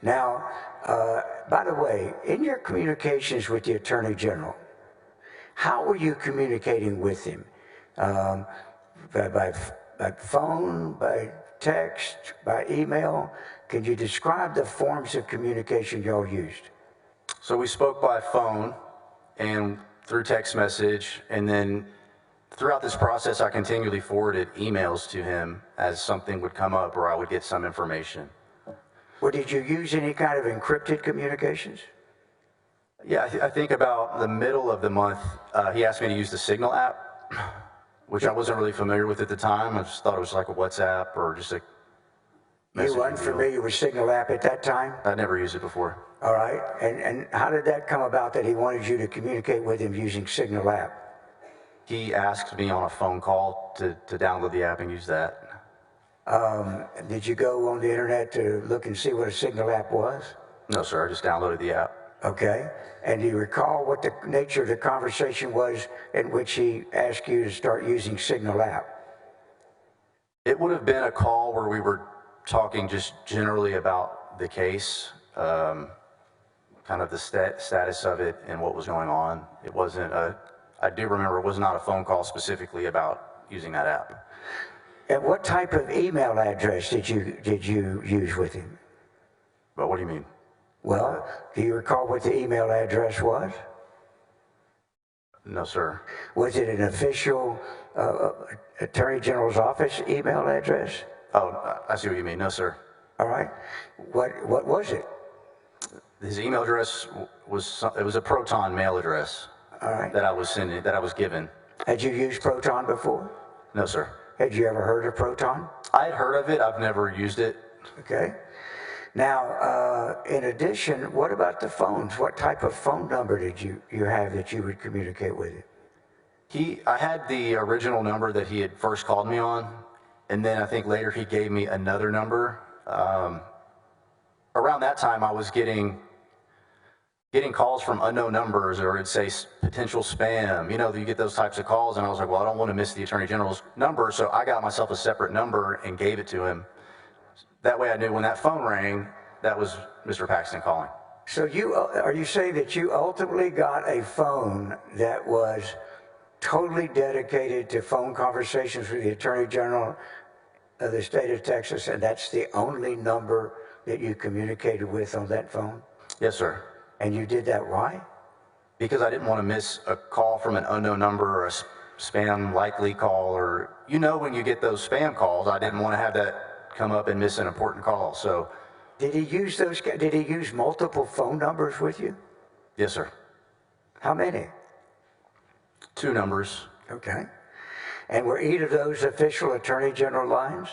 Now, by the way, in your communications with the Attorney General, how were you communicating with him? Um, by phone, by text, by email? Can you describe the forms of communication y'all used? So we spoke by phone and through text message, and then throughout this process, I continually forwarded emails to him as something would come up or I would get some information. Well, did you use any kind of encrypted communications? Yeah, I think about the middle of the month, he asked me to use the Signal app, which I wasn't really familiar with at the time. I just thought it was like a WhatsApp or just a messaging You weren't familiar with Signal app at that time? I'd never used it before. All right, and how did that come about that he wanted you to communicate with him using Signal app? He asked me on a phone call to download the app and use that. Did you go on the internet to look and see what a Signal app was? No, sir, I just downloaded the app. Okay, and do you recall what the nature of the conversation was in which he asked you to start using Signal app? It would have been a call where we were talking just generally about the case, kind of the status of it and what was going on. It wasn't I do remember it was not a phone call specifically about using that app. And what type of email address did you use with him? But what do you mean? Well, do you recall what the email address was? No, sir. Was it an official Attorney General's office email address? Oh, I see what you mean. No, sir. All right. What was it? His email address was a Proton mail address. All right. That I was given. Had you used Proton before? No, sir. Had you ever heard of Proton? I had heard of it. I've never used it. Okay. Now, in addition, what about the phones? What type of phone number did you have that you would communicate with him? I had the original number that he had first called me on, and then I think later he gave me another number. Around that time, I was getting calls from unknown numbers, or it'd say potential spam. You know, you get those types of calls, and I was like, well, I don't want to miss the Attorney General's number, so I got myself a separate number and gave it to him. That way I knew when that phone rang, that was Mr. Paxton calling. So are you saying that you ultimately got a phone that was totally dedicated to phone conversations with the Attorney General of the state of Texas, and that's the only number that you communicated with on that phone? Yes, sir. And you did that why? Because I didn't want to miss a call from an unknown number or a spam likely call, or, you know, when you get those spam calls, I didn't want to have that come up and miss an important call. So did he use multiple phone numbers with you? Yes, sir. How many? 2 numbers. Okay. And were either of those official Attorney General lines?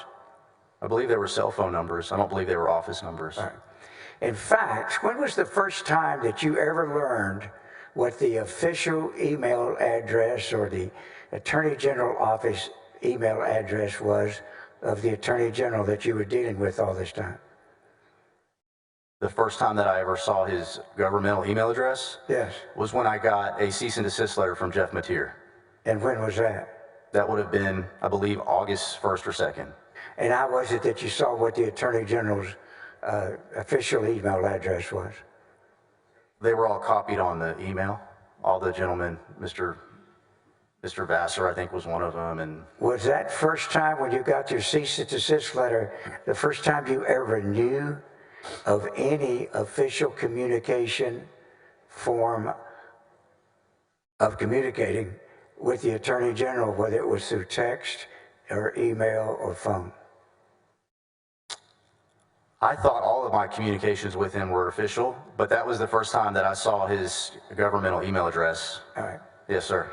I believe they were cell phone numbers. I don't believe they were office numbers. All right. In fact, when was the first time that you ever learned what the official email address or the Attorney General office email address was of the Attorney General that you were dealing with all this time? The first time that I ever saw his governmental email address, yes, was when I got a cease and desist letter from Jeff Mateer. And when was that? That would have been, I believe, August 1st or 2nd. And how was it that you saw what the Attorney General's official email address was? They were all copied on the email. All the gentlemen, Mr. Vassar, I think, was one of them. And was that first time when you got your cease and desist letter the first time you ever knew of any official communication form of communicating with the Attorney General, whether it was through text or email or phone? I thought all of my communications with him were official, but that was the first time that I saw his governmental email address. All right. Yes, sir.